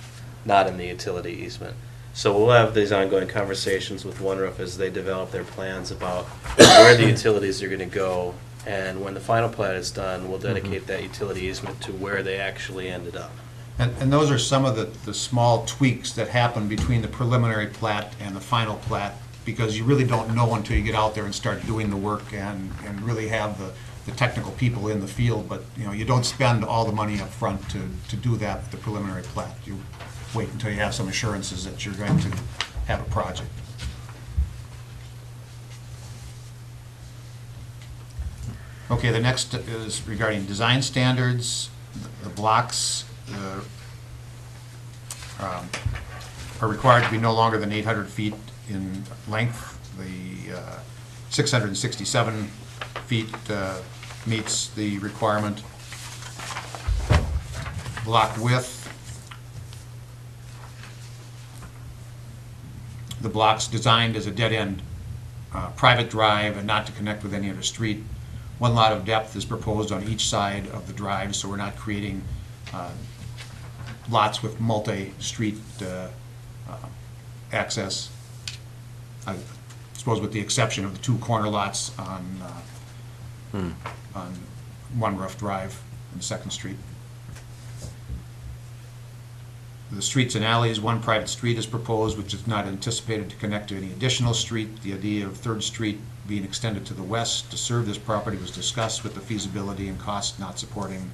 not in the utility easement. So we'll have these ongoing conversations with One Roof as they develop their plans about where the utilities are going to go, and when the final plat is done, we'll dedicate that utility easement to where they actually ended up. And those are some of the small tweaks that happen between the preliminary plat and the final plat, because you really don't know until you get out there and start doing the work and really have the technical people in the field. But, you know, you don't spend all the money up front to do that with the preliminary plat. You wait until you have some assurances that you're going to have a project. Okay, the next is regarding design standards. The blocks are required to be no longer than 800 feet in length. The 667 feet meets the requirement. Block width. The block's designed as a dead-end private drive and not to connect with any other street. One lot of depth is proposed on each side of the drive, so we're not creating lots with multi-street access. I suppose with the exception of the 2 corner lots on One Roof Drive and 2nd Street. The streets and alleys, one private street is proposed, which is not anticipated to connect to any additional street. The idea of 3rd Street being extended to the west to serve this property was discussed with the feasibility and cost not supporting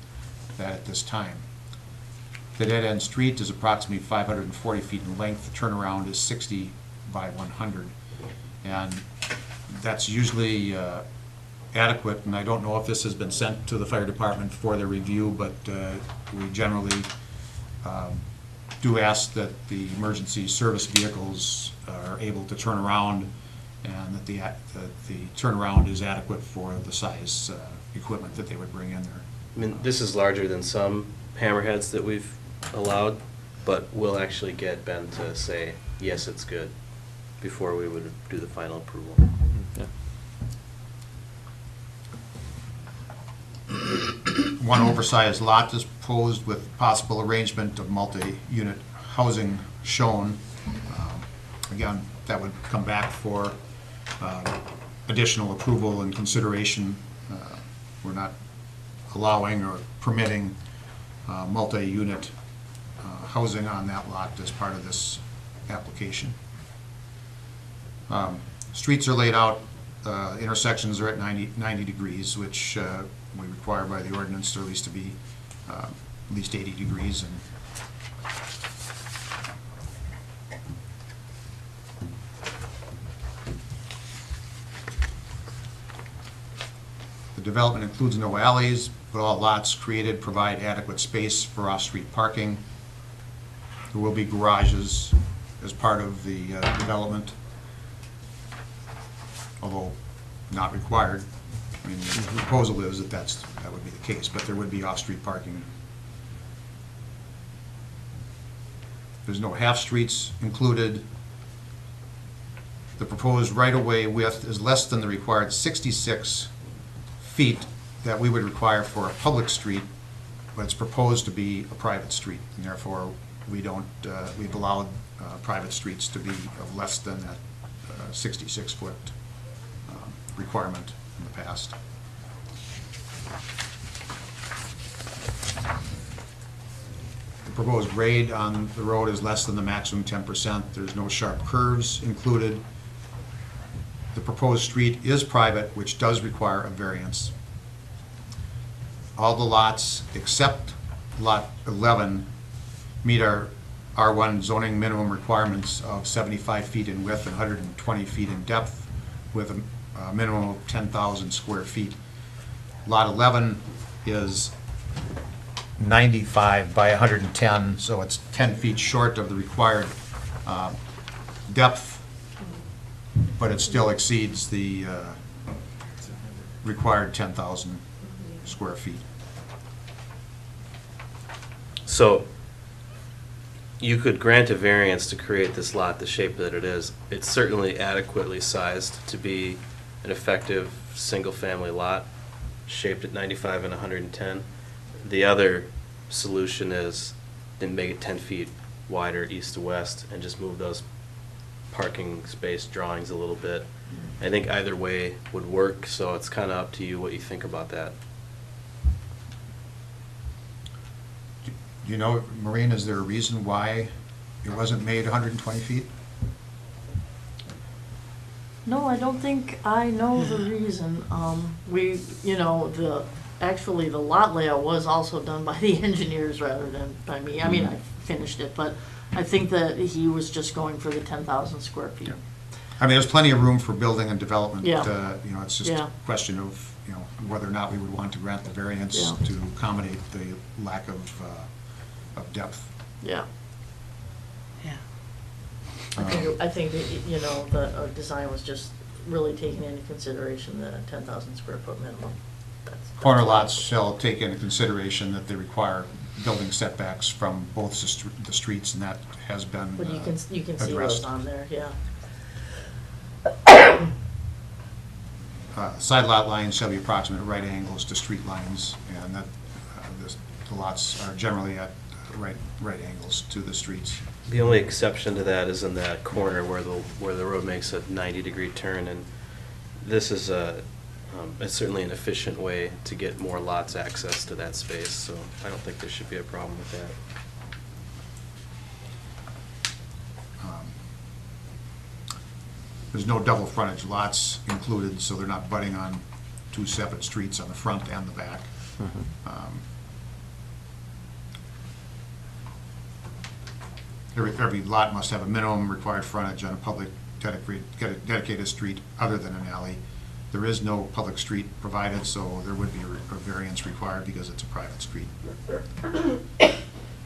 that at this time. The dead-end street is approximately 540 feet in length. The turnaround is 60 by 100. And that's usually adequate, and I don't know if this has been sent to the fire department for their review, but we generally do ask that the emergency service vehicles are able to turn around, and that the turnaround is adequate for the size equipment that they would bring in there. I mean, this is larger than some hammerheads that we've allowed, but we'll actually get Ben to say, yes, it's good, before we would do the final approval. Yeah. One oversized lot is proposed with possible arrangement of multi-unit housing shown. Again, that would come back for additional approval and consideration. We're not allowing or permitting multi-unit housing on that lot as part of this application. Streets are laid out, intersections are at 90 degrees, which we require by the ordinance to at least be at least 80 degrees. And development includes no alleys, but all lots created provide adequate space for off-street parking. There will be garages as part of the development, although not required. I mean, the proposal is that that would be the case, but there would be off-street parking. There's no half-streets included. The proposed right-of-way width is less than the required 66 feet that we would require for a public street, but it's proposed to be a private street, and therefore we don't, we've allowed private streets to be of less than that 66-foot requirement in the past. The proposed grade on the road is less than the maximum 10%. There's no sharp curves included. The proposed street is private, which does require a variance. All the lots except Lot 11 meet our R1 zoning minimum requirements of 75 feet in width and 120 feet in depth, with a minimum of 10,000 square feet. Lot 11 is 95 by 110, so it's 10 feet short of the required depth, but it still exceeds the required 10,000 square feet. So you could grant a variance to create this lot the shape that it is. It's certainly adequately sized to be an effective single-family lot, shaped at 95 and 110. The other solution is to make it 10 feet wider east to west and just move those parking space drawings a little bit. I think either way would work, so it's kind of up to you what you think about that. Do you know, Maureen, is there a reason why it wasn't made 120 feet? No, I don't think I know the reason. Actually, the lot layout was also done by the engineers rather than by me. I mean, I finished it, but I think that he was just going for the 10,000 square feet. Yeah. I mean, there's plenty of room for building and development. Yeah. It's just Yeah. a question of, whether or not we would want to grant the variance Yeah. to accommodate the lack of depth. Yeah. Yeah. I think that, the design was just really taking into consideration the 10,000 square foot minimum. That's Corner all. lots shall take into consideration that they require building setbacks from both the streets, and that has been But you can see addressed. those on there, yeah. Side lot lines shall be approximate right angles to street lines, and that the lots are generally at right angles to the streets. The only exception to that is in that corner where the road makes a 90-degree turn, and this is it's certainly an efficient way to get more lots access to that space, so I don't think there should be a problem with that. There's no double frontage lots included, so they're not butting on two separate streets on the front and the back. Every lot must have a minimum required frontage on a public dedicated street other than an alley. There is no public street provided, so there would be a variance required because it's a private street.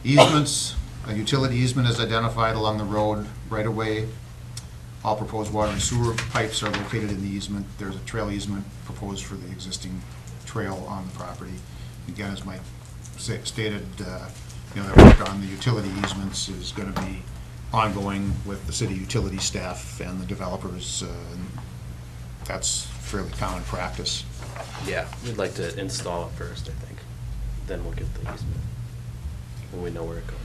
Easements, a utility easement is identified along the road right away. All proposed water and sewer pipes are located in the easement. There's a trail easement proposed for the existing trail on the property. Again, as Mike stated, that work on the utility easements is going to be ongoing with the city utility staff and the developers. And that's fairly common practice. Yeah, we'd like to install it first, I think. Then we'll get the easement, when we know where it goes.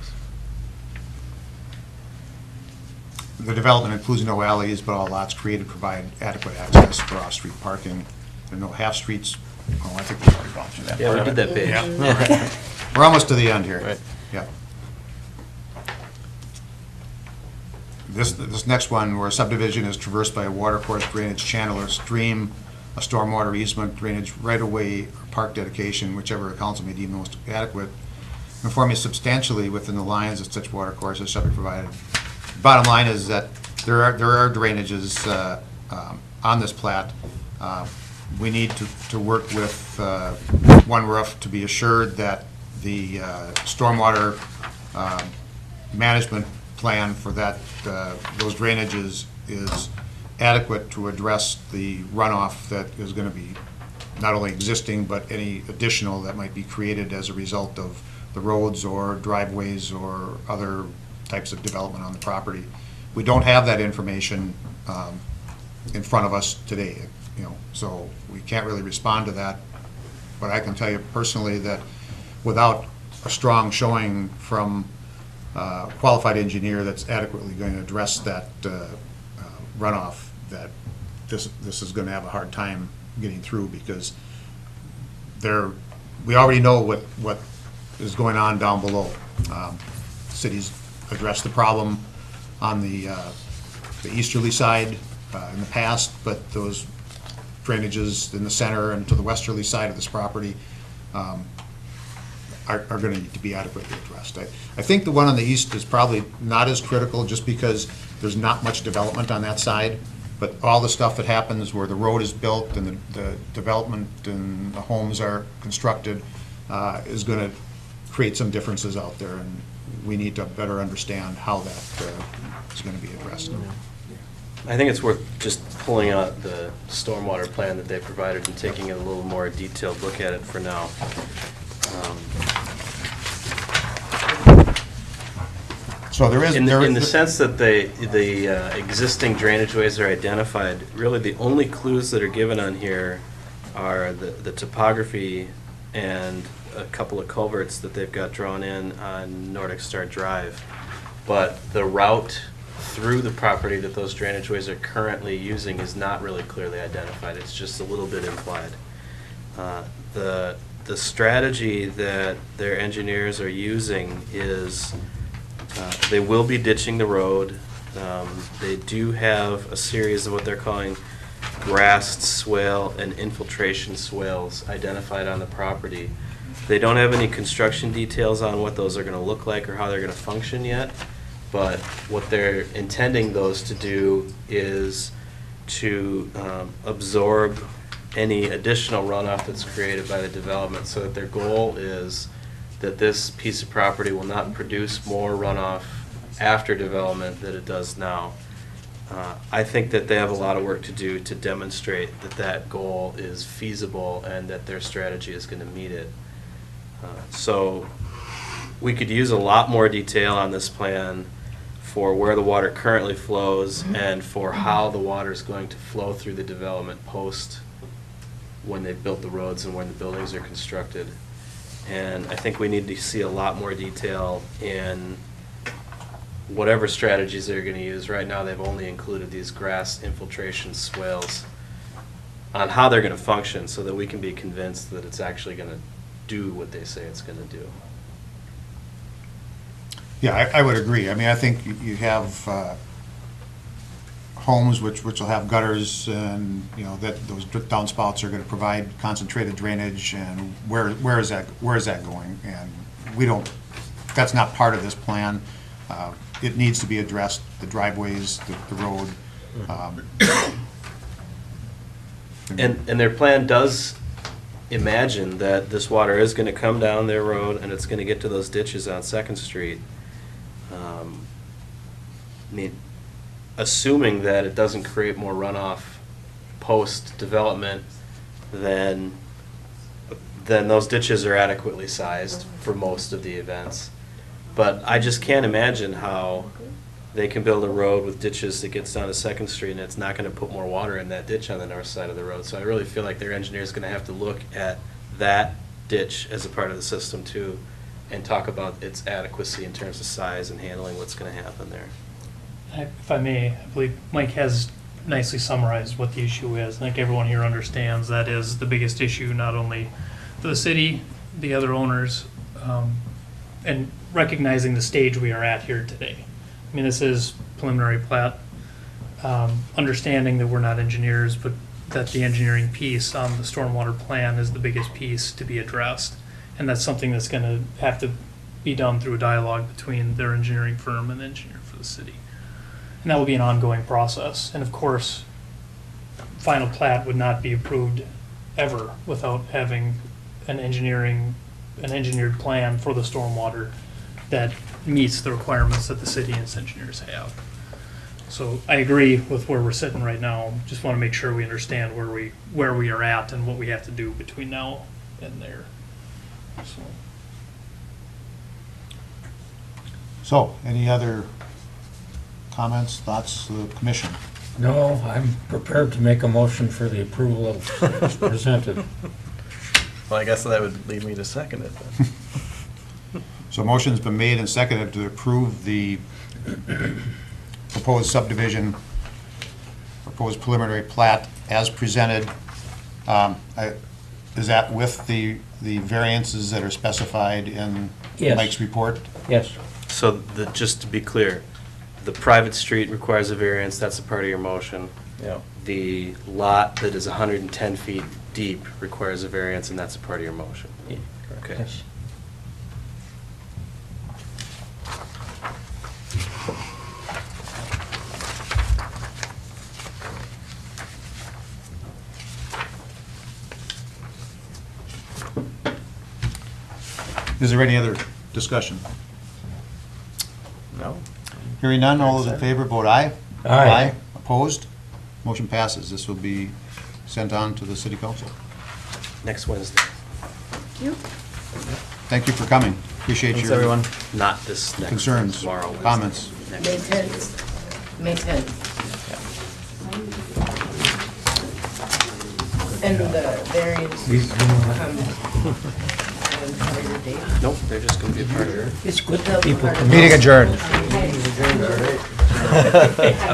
The development includes no alleys, but all lots created provide adequate access for off-street parking. There are no half-streets. Oh, I think we've already gone through that. Yeah, we did that page. Yeah. We're almost to the end here. Right. Yeah. This next one, where a subdivision is traversed by a watercourse, drainage channel, or stream, a stormwater easement, drainage right-of-way, or park dedication, whichever council may deem most adequate, conforming substantially within the lines of such watercourses shall be provided. Bottom line is that there are drainages on this plat. we need to work with One Roof to be assured that the stormwater management plan for that, those drainages is adequate to address the runoff that is going to be not only existing, but any additional that might be created as a result of the roads or driveways or other types of development on the property. We don't have that information in front of us today, so we can't really respond to that. But I can tell you personally that without a strong showing from a qualified engineer that's adequately going to address that runoff, that this is going to have a hard time getting through, because we already know what is going on down below. Cities addressed the problem on the easterly side in the past, but those drainages in the center and to the westerly side of this property are going to need to be adequately addressed. I think the one on the east is probably not as critical, just because there's not much development on that side, but all the stuff that happens where the road is built and the development and the homes are constructed is going to create some differences out there, and we need to better understand how that is going to be addressed. I think it's worth just pulling out the stormwater plan that they provided and taking a little more detailed look at it for now. So there is... In the sense that the existing drainage ways are identified, really the only clues that are given on here are the topography and a couple of culverts that they've got drawn in on Nordic Star Drive. But the route through the property that those drainage ways are currently using is not really clearly identified. It's just a little bit implied. The strategy that their engineers are using is they will be ditching the road. They do have a series of what they're calling grassed swale and infiltration swales identified on the property. They don't have any construction details on what those are going to look like or how they're going to function yet, but what they're intending those to do is to absorb any additional runoff that's created by the development, so that their goal is that this piece of property will not produce more runoff after development than it does now. I think that they have a lot of work to do to demonstrate that that goal is feasible and that their strategy is going to meet it. So we could use a lot more detail on this plan for where the water currently flows and for how the water is going to flow through the development post when they've built the roads and when the buildings are constructed. And I think we need to see a lot more detail in whatever strategies they're going to use. Right now, they've only included these grass infiltration swales on how they're going to function, so that we can be convinced that it's actually going to do what they say it's going to do. Yeah, I would agree. I mean, I think you have homes which will have gutters, and that those downspouts are going to provide concentrated drainage, and where is that going? And we don't. That's not part of this plan. It needs to be addressed. The driveways, the road. And their plan does imagine that this water is going to come down their road and it's going to get to those ditches on 2nd Street. I mean, assuming that it doesn't create more runoff post-development, then those ditches are adequately sized for most of the events. But I just can't imagine how they can build a road with ditches that gets down to 2nd Street and it's not going to put more water in that ditch on the north side of the road. So I really feel like their engineer is going to have to look at that ditch as a part of the system too, and talk about its adequacy in terms of size and handling what's going to happen there. If I may, I believe Mike has nicely summarized what the issue is. I think everyone here understands that is the biggest issue, not only for the city, the other owners, and recognizing the stage we are at here today. I mean, this is preliminary plat, understanding that we're not engineers, but that the engineering piece on the stormwater plan is the biggest piece to be addressed. And that's something that's going to have to be done through a dialogue between their engineering firm and the engineer for the city. And that will be an ongoing process. And of course, final plat would not be approved ever without having an engineered plan for the stormwater that meets the requirements that the city and its engineers have. So I agree with where we're sitting right now. Just want to make sure we understand where we are at and what we have to do between now and there. So. So, any other comments, thoughts, the commission? No, I'm prepared to make a motion for the approval of presented. Well, I guess that would lead me to second it then. So motion's been made and seconded to approve the proposed subdivision, proposed preliminary plat as presented. Is that with the variances that are specified in Yes. Mike's report? Yes. So just to be clear, the private street requires a variance, that's a part of your motion. Yeah. The lot that is 110 feet deep requires a variance, and that's a part of your motion. Okay. Yes. Is there any other discussion? No? Hearing none, all those in favor vote aye. Aye. Opposed? Motion passes. This will be sent on to the city council. Next Wednesday, Thank you for coming. Appreciate Thanks, your everyone. not this next. concerns, Tomorrow. Wednesday. comments. Next May Wednesday. 10th. May 10th. And the variance Nope, they're just gonna be a part of it. It's good that people come. Meeting adjourned.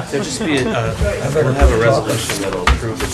There'll just be we'll have a resolution that'll approve it.